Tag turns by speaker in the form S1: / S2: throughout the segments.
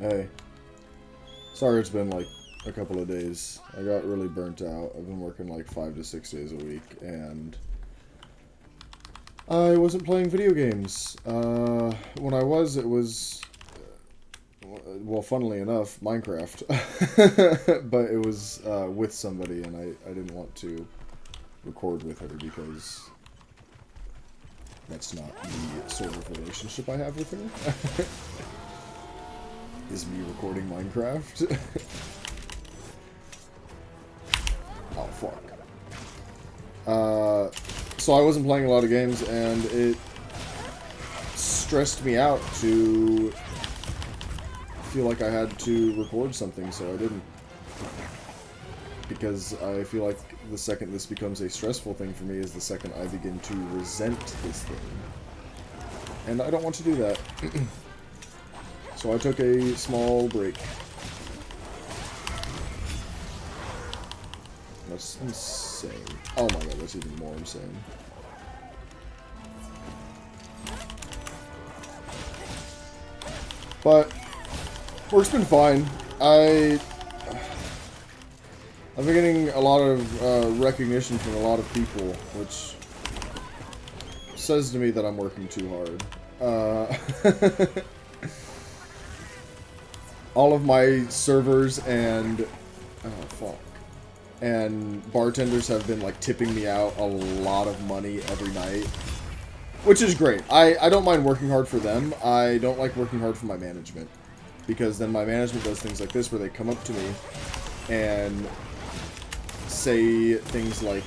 S1: Hey. Sorry it's been like a couple of days. I got really burnt out. I've been working like 5 to 6 days a week, and I wasn't playing video games. When I was, it was, well, funnily enough, Minecraft. But it was with somebody, and I didn't want to record with her because that's not the sort of relationship I have with her. Is me recording Minecraft. Oh, fuck. So I wasn't playing a lot of games, and it stressed me out to feel like I had to record something, so I didn't. Because I feel like the second this becomes a stressful thing for me is the second I begin to resent this thing. And I don't want to do that. So I took a small break. That's insane. Oh my god, that's even more insane. But work's been fine. I've been getting a lot of recognition from a lot of people, which says to me that I'm working too hard. All of my servers and and bartenders have been like tipping me out a lot of money every night, which is great. I don't mind working hard for them. I don't like working hard for my management, because then my management does things like this where they come up to me and say things like,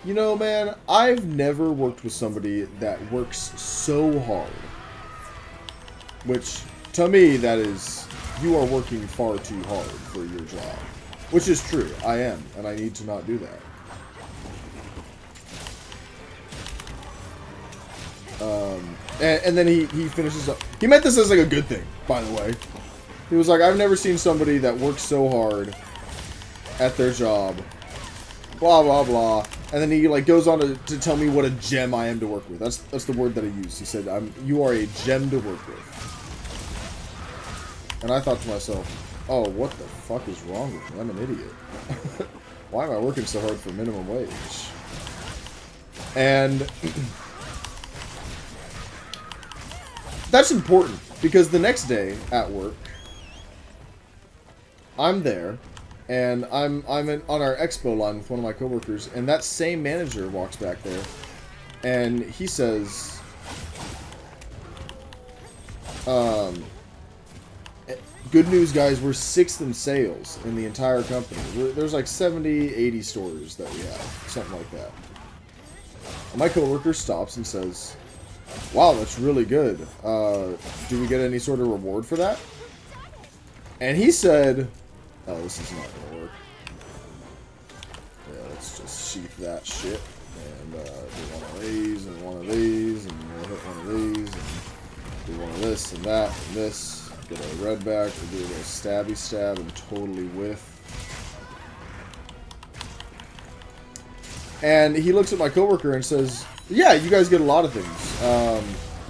S1: you know, man, I've never worked with somebody that works so hard. Which, to me, that is, you are working far too hard for your job. Which is true. I am, and I need to not do that. And then he finishes up. He meant this as like a good thing, by the way. He was like, I've never seen somebody that works so hard at their job. Blah, blah, blah. And then he like goes on to tell me what a gem I am to work with. That's the word that he used. He said, you are a gem to work with. And I thought to myself, oh, what the fuck is wrong with me? I'm an idiot. Why am I working so hard for minimum wage? And that's important, because the next day at work, I'm there, and I'm on our expo line with one of my coworkers, and that same manager walks back there, and he says, good news, guys, we're 6th in sales in the entire company. There's like 70, 80 stores that we have, something like that. And my coworker stops and says, wow, that's really good. Do we get any sort of reward for that? And he said, oh, this is not going to work. Yeah, let's just sheath that shit. And do one of these, and one of these, and we'll hit one of these, and do one of this, and that, and this. Get a red back, we'll do a little stabby stab, and totally whiff. And he looks at my coworker and says, yeah, you guys get a lot of things.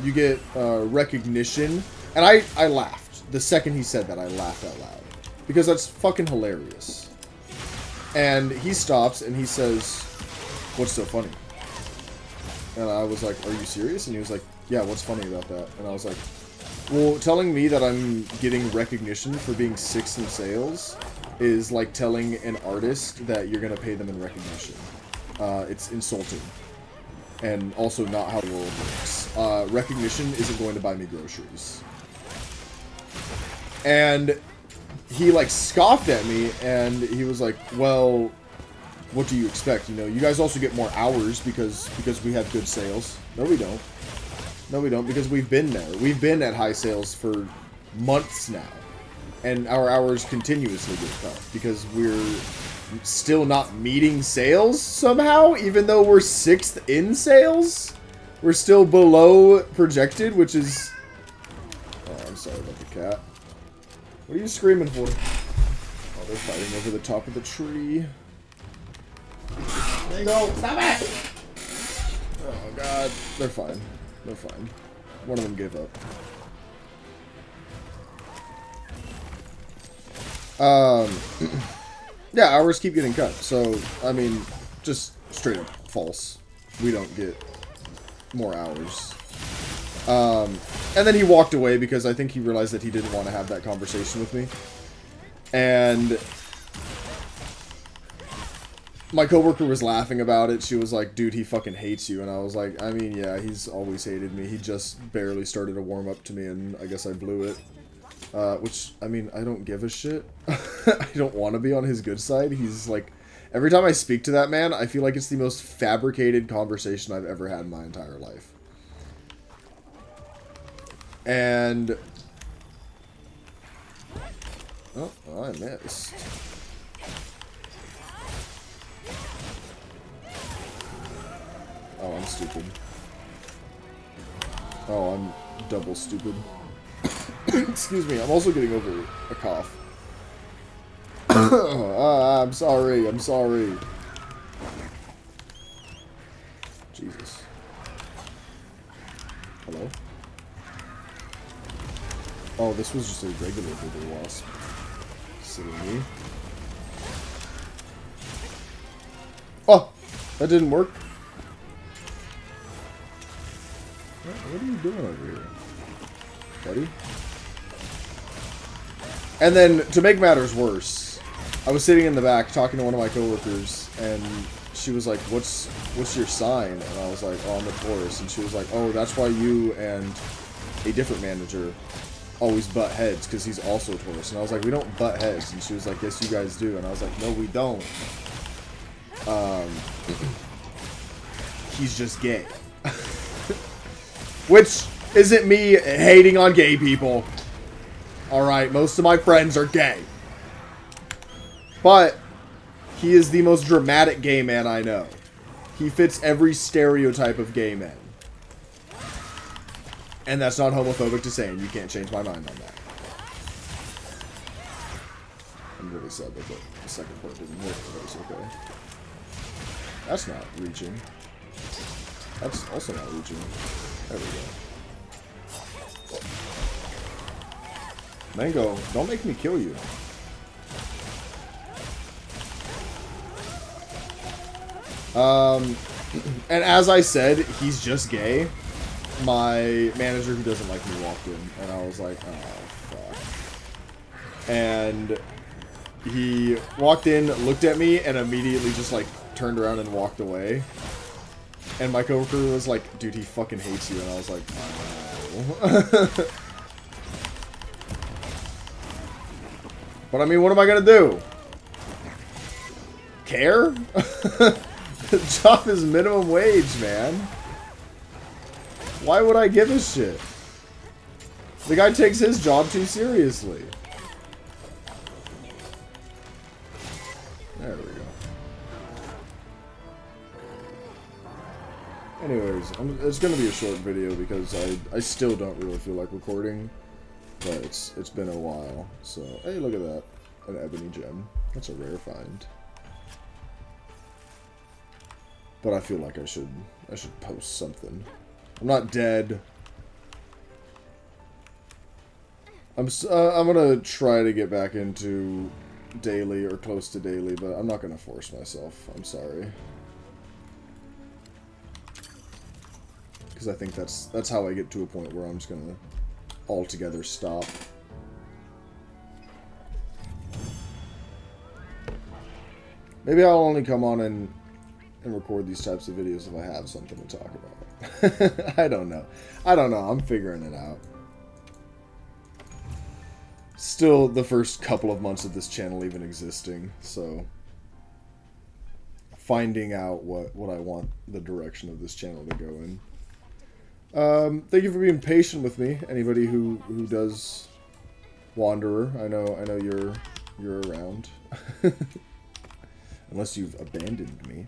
S1: You get recognition. And I laughed. The second he said that, I laughed out loud. Because that's fucking hilarious. And he stops and he says, what's so funny? And I was like, are you serious? And he was like, yeah, what's funny about that? And I was like, well, telling me that I'm getting recognition for being 6th in sales is like telling an artist that you're going to pay them in recognition. It's insulting. And also not how the world works. Recognition isn't going to buy me groceries. And he like scoffed at me, and he was like, well, what do you expect? You know, you guys also get more hours because we have good sales. No, we don't. No, we don't, because we've been there. We've been at high sales for months now. And our hours continuously get cut because we're still not meeting sales somehow, even though we're 6th in sales. We're still below projected, which is... Oh, I'm sorry about the cat. What are you screaming for? Oh, they're fighting over the top of the tree.
S2: There you go. Stop it!
S1: Oh, God. They're fine. They're fine. One of them gave up. Yeah, hours keep getting cut. So, I mean, just straight up false. We don't get more hours. And then he walked away because I think he realized that he didn't want to have that conversation with me. And my coworker was laughing about it. She was like, dude, he fucking hates you. And I was like, I mean, yeah, he's always hated me. He just barely started to warm up to me, and I guess I blew it. Which, I mean, I don't give a shit. I don't want to be on his good side. He's like, every time I speak to that man, I feel like it's the most fabricated conversation I've ever had in my entire life. And... oh, I missed. Oh, I'm stupid. Oh, I'm double stupid. Excuse me, I'm also getting over a cough. I'm sorry, I'm sorry. Jesus. Hello? Oh, this was just a regular Wither Wasp. Silly me. Oh! That didn't work. What are you doing over here, buddy? And then, to make matters worse, I was sitting in the back talking to one of my coworkers, and she was like, what's your sign? And I was like, oh, I'm a Taurus. And she was like, oh, that's why you and a different manager always butt heads, because he's also a Taurus. And I was like, we don't butt heads. And she was like, yes, you guys do. And I was like, no, we don't. He's just gay. Which isn't me hating on gay people. Alright, most of my friends are gay. But he is the most dramatic gay man I know. He fits every stereotype of gay men. And that's not homophobic to say, and you can't change my mind on that. I'm really sad that the second part didn't work, but it's okay. That's not reaching. That's also not reaching. There we go. Mango, don't make me kill you. And as I said, he's just gay. My manager who doesn't like me walked in, and I was like, oh, fuck. And he walked in, looked at me, and immediately just, like, turned around and walked away. And my coworker was like, dude, he fucking hates you. And I was like, oh. But I mean, what am I gonna do? Care? The job is minimum wage, man. Why would I give a shit? The guy takes his job too seriously. There we go. Anyways, it's gonna be a short video because I still don't really feel like recording, but it's been a while. So hey, look at that, an ebony gem. That's a rare find. But I feel like I should post something. I'm not dead. I'm gonna try to get back into daily or close to daily, but I'm not gonna force myself. I'm sorry. Because I think that's how I get to a point where I'm just gonna altogether stop. Maybe I'll only come on and record these types of videos if I have something to talk about. I don't know. I'm figuring it out. Still the first couple of months of this channel even existing, so finding out what I want the direction of this channel to go in. Thank you for being patient with me. Anybody who does Wanderer, I know you're around. Unless you've abandoned me.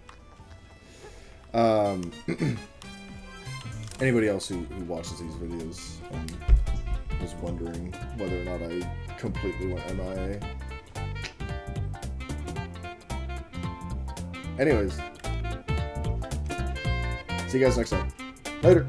S1: Anybody else who watches these videos was wondering whether or not I completely went MIA. Anyways, see you guys next time. Later.